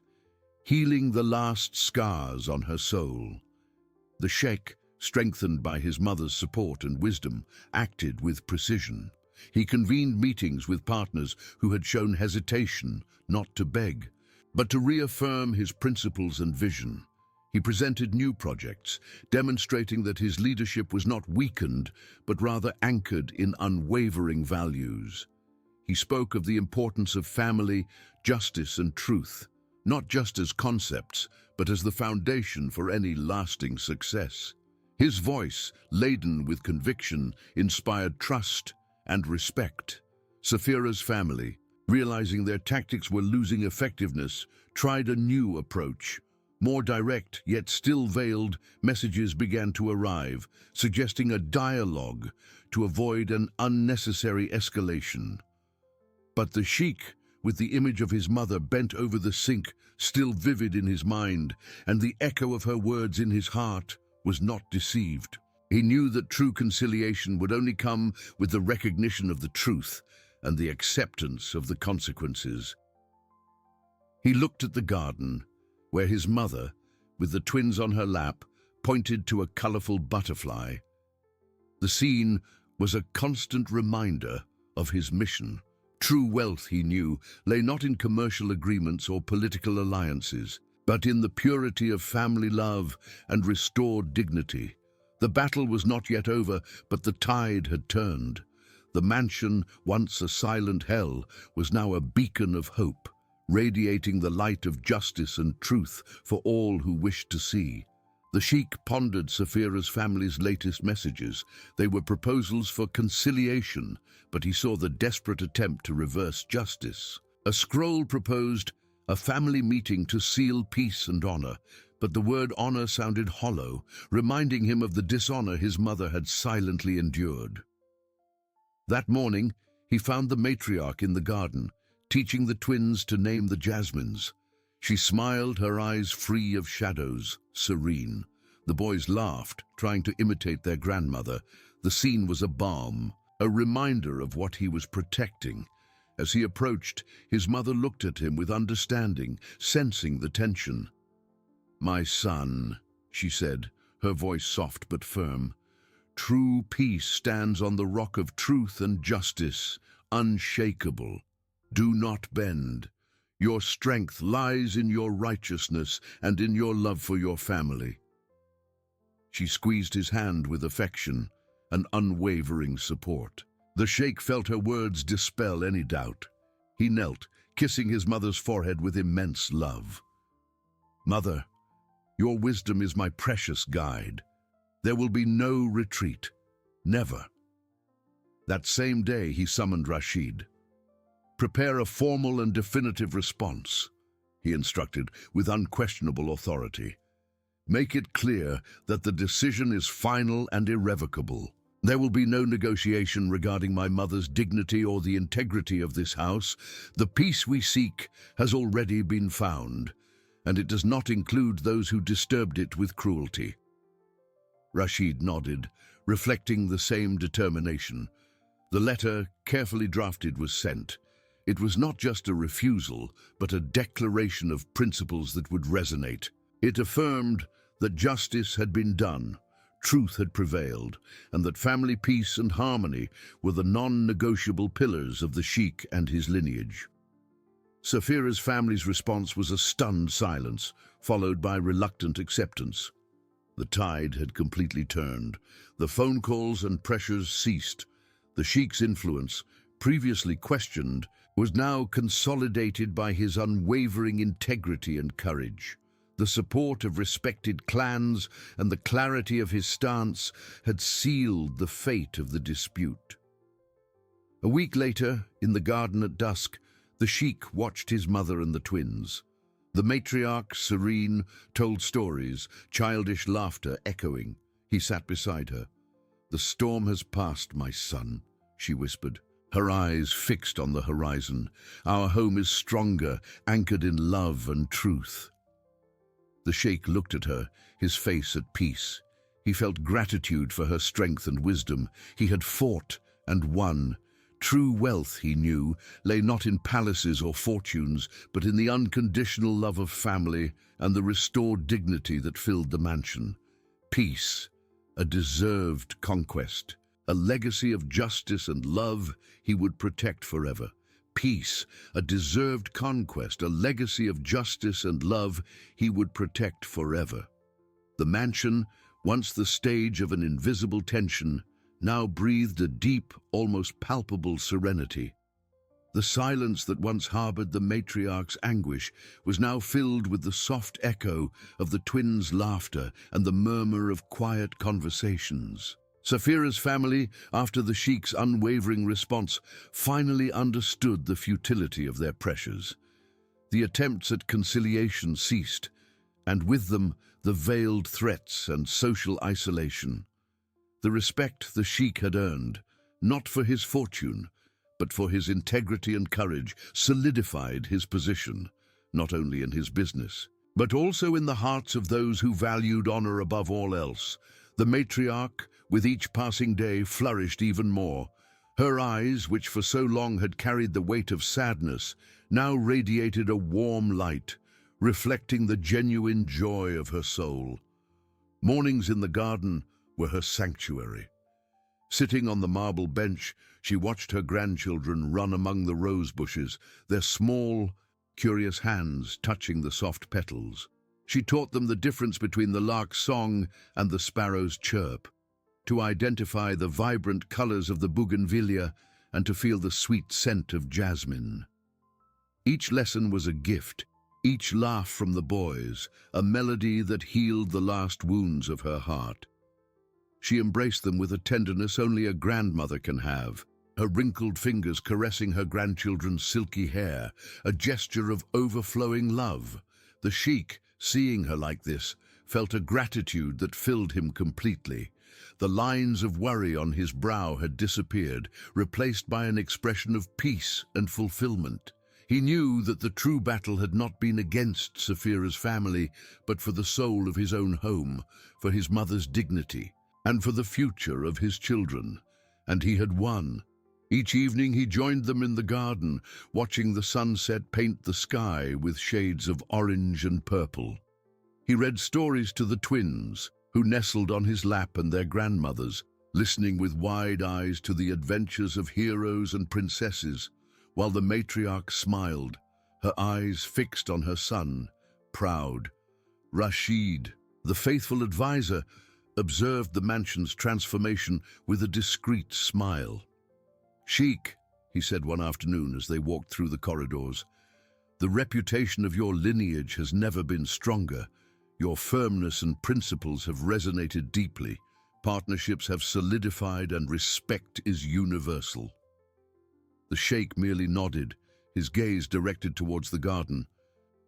healing the last scars on her soul. The sheikh, strengthened by his mother's support and wisdom, acted with precision. He convened meetings with partners who had shown hesitation, not to beg, but to reaffirm his principles and vision. He presented new projects, demonstrating that his leadership was not weakened, but rather anchored in unwavering values. He spoke of the importance of family, justice, and truth, not just as concepts, but as the foundation for any lasting success. His voice, laden with conviction, inspired trust and respect. Saphira's family, realizing their tactics were losing effectiveness, tried a new approach. More direct, yet still veiled, messages began to arrive, suggesting a dialogue to avoid an unnecessary escalation. But the sheikh, with the image of his mother bent over the sink, still vivid in his mind, and the echo of her words in his heart, was not deceived. He knew that true conciliation would only come with the recognition of the truth and the acceptance of the consequences. He looked at the garden, where his mother, with the twins on her lap, pointed to a colorful butterfly. The scene was a constant reminder of his mission. True wealth, he knew, lay not in commercial agreements or political alliances, but in the purity of family love and restored dignity. The battle was not yet over, but the tide had turned. The mansion, once a silent hell, was now a beacon of hope, radiating the light of justice and truth for all who wished to see. The sheikh pondered Saphira's family's latest messages. They were proposals for conciliation, but he saw the desperate attempt to reverse justice. A scroll proposed a family meeting to seal peace and honor, but the word honor sounded hollow, reminding him of the dishonor his mother had silently endured. That morning, he found the matriarch in the garden, teaching the twins to name the jasmines. She smiled, her eyes free of shadows, serene. The boys laughed, trying to imitate their grandmother. The scene was a balm, a reminder of what he was protecting. As he approached, his mother looked at him with understanding, sensing the tension. "My son," she said, her voice soft but firm, "true peace stands on the rock of truth and justice, unshakable. Do not bend. Your strength lies in your righteousness and in your love for your family." She squeezed his hand with affection and unwavering support. The sheikh felt her words dispel any doubt. He knelt, kissing his mother's forehead with immense love. "Mother, your wisdom is my precious guide. There will be no retreat. Never." That same day he summoned Rashid. "Prepare a formal and definitive response," he instructed with unquestionable authority. "Make it clear that the decision is final and irrevocable. There will be no negotiation regarding my mother's dignity or the integrity of this house. The peace we seek has already been found, and it does not include those who disturbed it with cruelty." Rashid nodded, reflecting the same determination. The letter, carefully drafted, was sent. It was not just a refusal, but a declaration of principles that would resonate. It affirmed that justice had been done, truth had prevailed, and that family peace and harmony were the non-negotiable pillars of the sheikh and his lineage. Safira's family's response was a stunned silence, followed by reluctant acceptance. The tide had completely turned. The phone calls and pressures ceased. The sheikh's influence, previously questioned, was now consolidated by his unwavering integrity and courage. The support of respected clans and the clarity of his stance had sealed the fate of the dispute. A week later, in the garden at dusk, the sheikh watched his mother and the twins. The matriarch, serene, told stories, childish laughter echoing. He sat beside her. "The storm has passed, my son," she whispered, her eyes fixed on the horizon. "Our home is stronger, anchored in love and truth." The sheikh looked at her, his face at peace. He felt gratitude for her strength and wisdom. He had fought and won. True wealth, he knew, lay not in palaces or fortunes, but in the unconditional love of family and the restored dignity that filled the mansion. Peace, a deserved conquest, a legacy of justice and love he would protect forever. Peace, a deserved conquest, a legacy of justice and love he would protect forever. The mansion, once the stage of an invisible tension, now breathed a deep, almost palpable serenity. The silence that once harbored the matriarch's anguish was now filled with the soft echo of the twins' laughter and the murmur of quiet conversations. Safira's family, after the sheikh's unwavering response, finally understood the futility of their pressures. The attempts at conciliation ceased, and with them the veiled threats and social isolation. The respect the sheikh had earned, not for his fortune, but for his integrity and courage, solidified his position, not only in his business, but also in the hearts of those who valued honor above all else. The matriarch, with each passing day, flourished even more. Her eyes, which for so long had carried the weight of sadness, now radiated a warm light, reflecting the genuine joy of her soul. Mornings in the garden were her sanctuary. Sitting on the marble bench, she watched her grandchildren run among the rose bushes, their small, curious hands touching the soft petals. She taught them the difference between the lark's song and the sparrow's chirp, to identify the vibrant colors of the bougainvillea and to feel the sweet scent of jasmine. Each lesson was a gift, each laugh from the boys, a melody that healed the last wounds of her heart. She embraced them with a tenderness only a grandmother can have, her wrinkled fingers caressing her grandchildren's silky hair, a gesture of overflowing love. The sheikh, seeing her like this, felt a gratitude that filled him completely. The lines of worry on his brow had disappeared, replaced by an expression of peace and fulfillment. He knew that the true battle had not been against Safira's family, but for the soul of his own home, for his mother's dignity, and for the future of his children. And he had won. Each evening he joined them in the garden, watching the sunset paint the sky with shades of orange and purple. He read stories to the twins, who nestled on his lap, and their grandmothers, listening with wide eyes to the adventures of heroes and princesses, while the matriarch smiled, her eyes fixed on her son, proud. Rashid, the faithful advisor, observed the mansion's transformation with a discreet smile. "Sheikh," he said one afternoon as they walked through the corridors, "the reputation of your lineage has never been stronger. Your firmness and principles have resonated deeply. Partnerships have solidified and respect is universal." The sheikh merely nodded, his gaze directed towards the garden,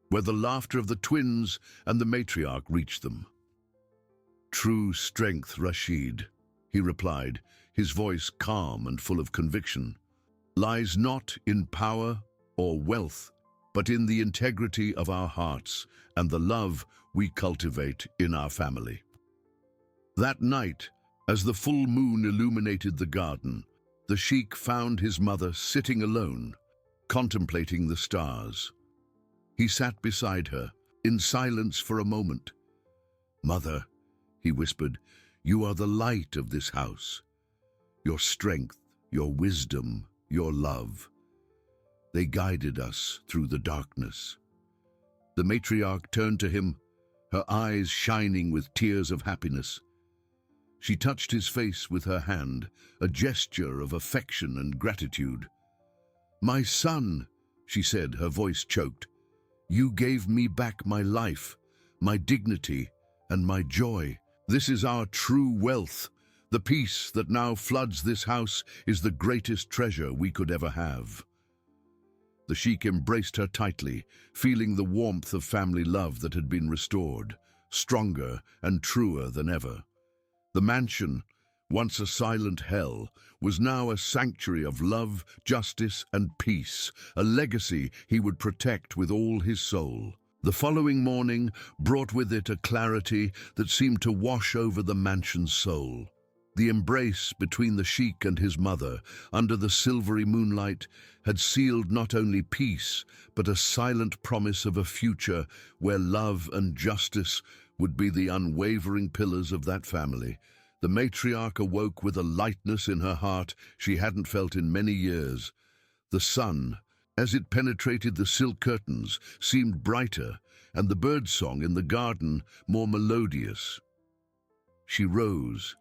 where the laughter of the twins and the matriarch reached them. "True strength, Rashid," he replied, his voice calm and full of conviction, "lies not in power or wealth, but in the integrity of our hearts and the love we cultivate in our family." That night, as the full moon illuminated the garden, the sheikh found his mother sitting alone, contemplating the stars. He sat beside her, in silence for a moment. "Mother," he whispered, "you are the light of this house. Your strength, your wisdom, your love. They guided us through the darkness." The matriarch turned to him, her eyes shining with tears of happiness. She touched his face with her hand, a gesture of affection and gratitude. "My son," she said, her voice choked, "you gave me back my life, my dignity, and my joy. This is our true wealth. The peace that now floods this house is the greatest treasure we could ever have." The sheikh embraced her tightly, feeling the warmth of family love that had been restored, stronger and truer than ever. The mansion, once a silent hell, was now a sanctuary of love, justice, and peace, a legacy he would protect with all his soul. The following morning brought with it a clarity that seemed to wash over the mansion's soul. The embrace between the sheikh and his mother, under the silvery moonlight, had sealed not only peace, but a silent promise of a future where love and justice would be the unwavering pillars of that family. The matriarch awoke with a lightness in her heart she hadn't felt in many years. The sun, as it penetrated the silk curtains, seemed brighter, and the birdsong in the garden more melodious. She rose,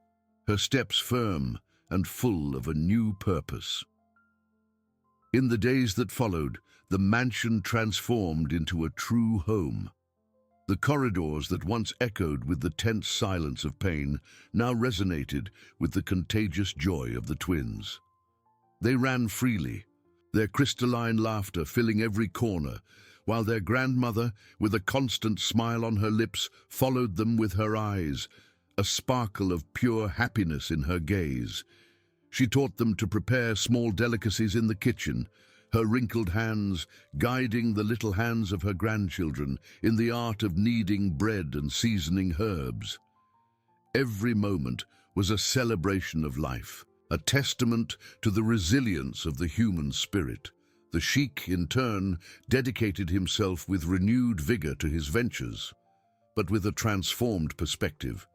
her steps firm and full of a new purpose. In the days that followed, the mansion transformed into a true home. The corridors that once echoed with the tense silence of pain now resonated with the contagious joy of the twins. They ran freely, their crystalline laughter filling every corner, while their grandmother, with a constant smile on her lips, followed them with her eyes, a sparkle of pure happiness in her gaze. She taught them to prepare small delicacies in the kitchen, her wrinkled hands guiding the little hands of her grandchildren in the art of kneading bread and seasoning herbs. Every moment was a celebration of life, a testament to the resilience of the human spirit. The sheikh, in turn, dedicated himself with renewed vigor to his ventures, but with a transformed perspective.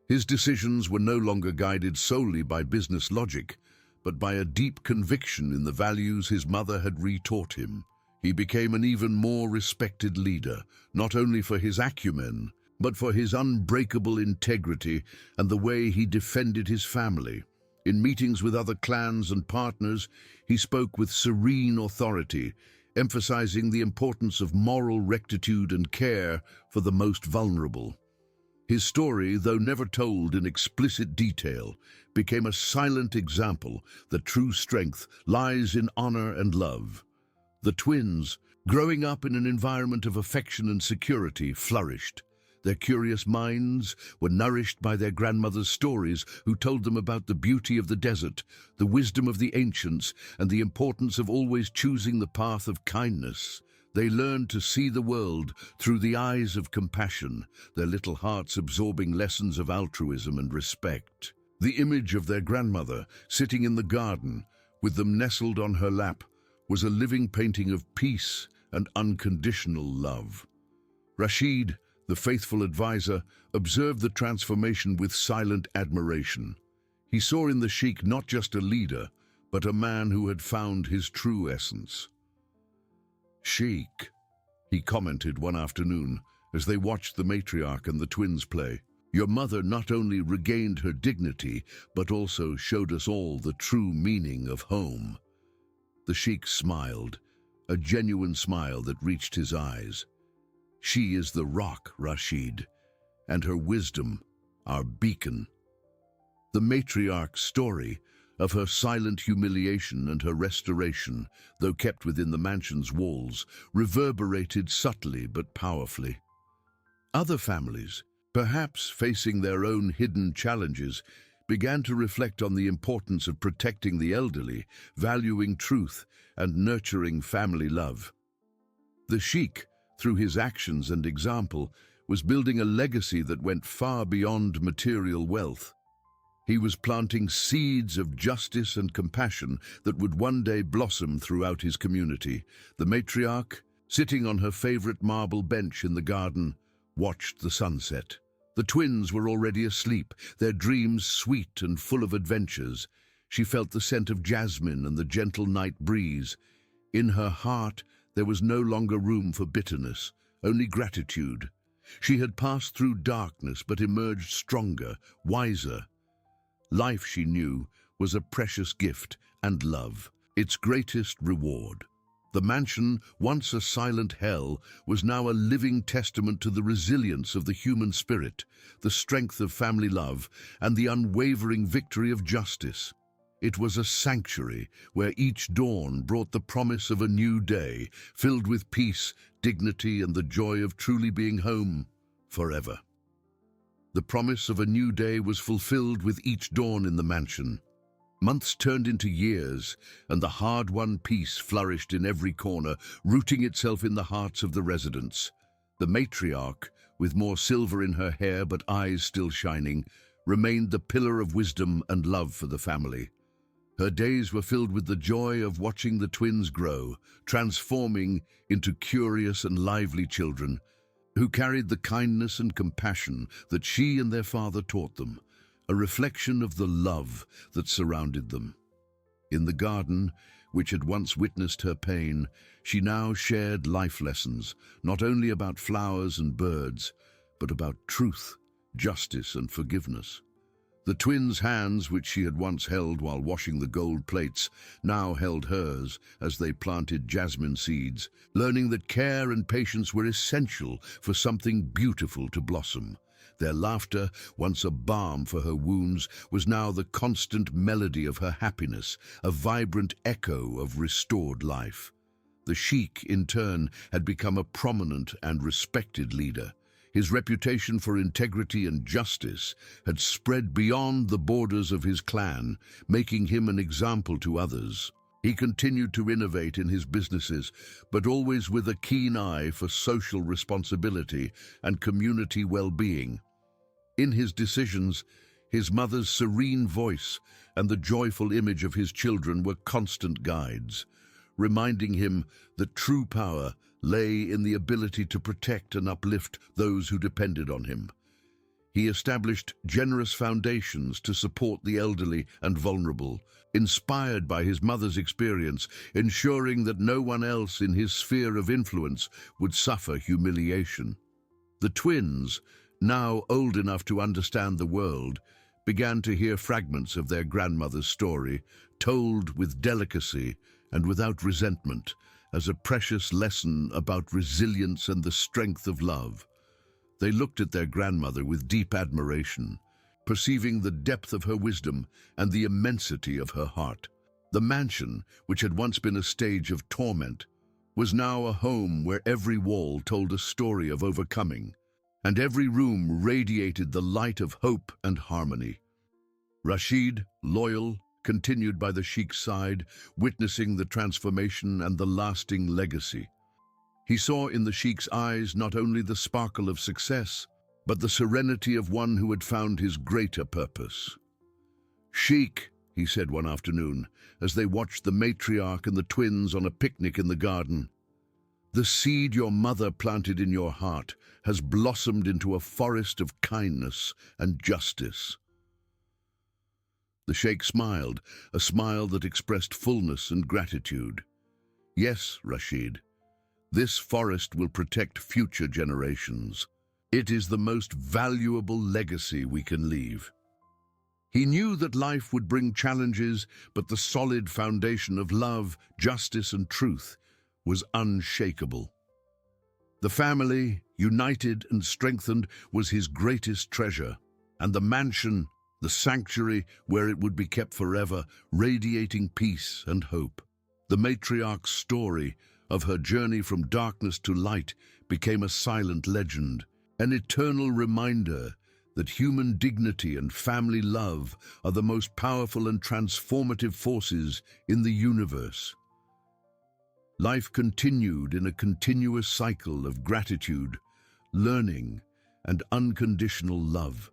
His decisions were no longer guided solely by business logic, but by a deep conviction in the values his mother had retaught him. He became an even more respected leader, not only for his acumen, but for his unbreakable integrity and the way he defended his family. In meetings with other clans and partners, he spoke with serene authority, emphasizing the importance of moral rectitude and care for the most vulnerable. His story, though never told in explicit detail, became a silent example that true strength lies in honor and love. The twins, growing up in an environment of affection and security, flourished. Their curious minds were nourished by their grandmother's stories, who told them about the beauty of the desert, the wisdom of the ancients, and the importance of always choosing the path of kindness. They learned to see the world through the eyes of compassion, their little hearts absorbing lessons of altruism and respect. The image of their grandmother, sitting in the garden, with them nestled on her lap, was a living painting of peace and unconditional love. Rashid, the faithful advisor, observed the transformation with silent admiration. He saw in the sheikh not just a leader, but a man who had found his true essence. "Sheikh," he commented one afternoon as they watched the matriarch and the twins play, Your mother not only regained her dignity, but also showed us all the true meaning of home." The sheikh smiled, a genuine smile that reached his eyes. "She is the rock, Rashid, and her wisdom, our beacon." The matriarch's story of her silent humiliation and her restoration, though kept within the mansion's walls, reverberated subtly but powerfully. Other families, perhaps facing their own hidden challenges, began to reflect on the importance of protecting the elderly, valuing truth, and nurturing family love. The sheikh, through his actions and example, was building a legacy that went far beyond material wealth. He was planting seeds of justice and compassion that would one day blossom throughout his community. The matriarch, sitting on her favorite marble bench in the garden, watched the sunset. The twins were already asleep, their dreams sweet and full of adventures. She felt the scent of jasmine and the gentle night breeze. In her heart, there was no longer room for bitterness, only gratitude. She had passed through darkness but emerged stronger, wiser. Life, she knew, was a precious gift, and love, its greatest reward. The mansion, once a silent hell, was now a living testament to the resilience of the human spirit, the strength of family love, and the unwavering victory of justice. It was a sanctuary where each dawn brought the promise of a new day, filled with peace, dignity, and the joy of truly being home forever. The promise of a new day was fulfilled with each dawn in the mansion. Months turned into years, and the hard-won peace flourished in every corner, rooting itself in the hearts of the residents. The matriarch, with more silver in her hair but eyes still shining, remained the pillar of wisdom and love for the family. Her days were filled with the joy of watching the twins grow, transforming into curious and lively children, who carried the kindness and compassion that she and their father taught them, a reflection of the love that surrounded them. In the garden, which had once witnessed her pain, she now shared life lessons, not only about flowers and birds, but about truth, justice, and forgiveness. The twins' hands, which she had once held while washing the gold plates, now held hers as they planted jasmine seeds, learning that care and patience were essential for something beautiful to blossom. Their laughter, once a balm for her wounds, was now the constant melody of her happiness, a vibrant echo of restored life. The sheikh, in turn, had become a prominent and respected leader. His reputation for integrity and justice had spread beyond the borders of his clan, making him an example to others. He continued to innovate in his businesses, but always with a keen eye for social responsibility and community well-being. In his decisions, his mother's serene voice and the joyful image of his children were constant guides, reminding him that true power lay in the ability to protect and uplift those who depended on him. He established generous foundations to support the elderly and vulnerable, inspired by his mother's experience, ensuring that no one else in his sphere of influence would suffer humiliation. The twins, now old enough to understand the world, began to hear fragments of their grandmother's story, told with delicacy and without resentment, as a precious lesson about resilience and the strength of love. They looked at their grandmother with deep admiration, perceiving the depth of her wisdom and the immensity of her heart. The mansion, which had once been a stage of torment, was now a home where every wall told a story of overcoming, and every room radiated the light of hope and harmony. Rashid, loyal, continued by the sheikh's side, witnessing the transformation and the lasting legacy. He saw in the sheikh's eyes not only the sparkle of success, but the serenity of one who had found his greater purpose. "Sheikh," he said one afternoon, as they watched the matriarch and the twins on a picnic in the garden, "the seed your mother planted in your heart has blossomed into a forest of kindness and justice." The sheikh smiled, a smile that expressed fullness and gratitude. "Yes, Rashid, this forest will protect future generations." It is the most valuable legacy we can leave. He knew that life would bring challenges, but the solid foundation of love, justice, and truth was unshakable. The family, united and strengthened, was his greatest treasure, and the mansion, the sanctuary where it would be kept forever, radiating peace and hope. The matriarch's story of her journey from darkness to light became a silent legend, an eternal reminder that human dignity and family love are the most powerful and transformative forces in the universe. Life continued in a continuous cycle of gratitude, learning, and unconditional love.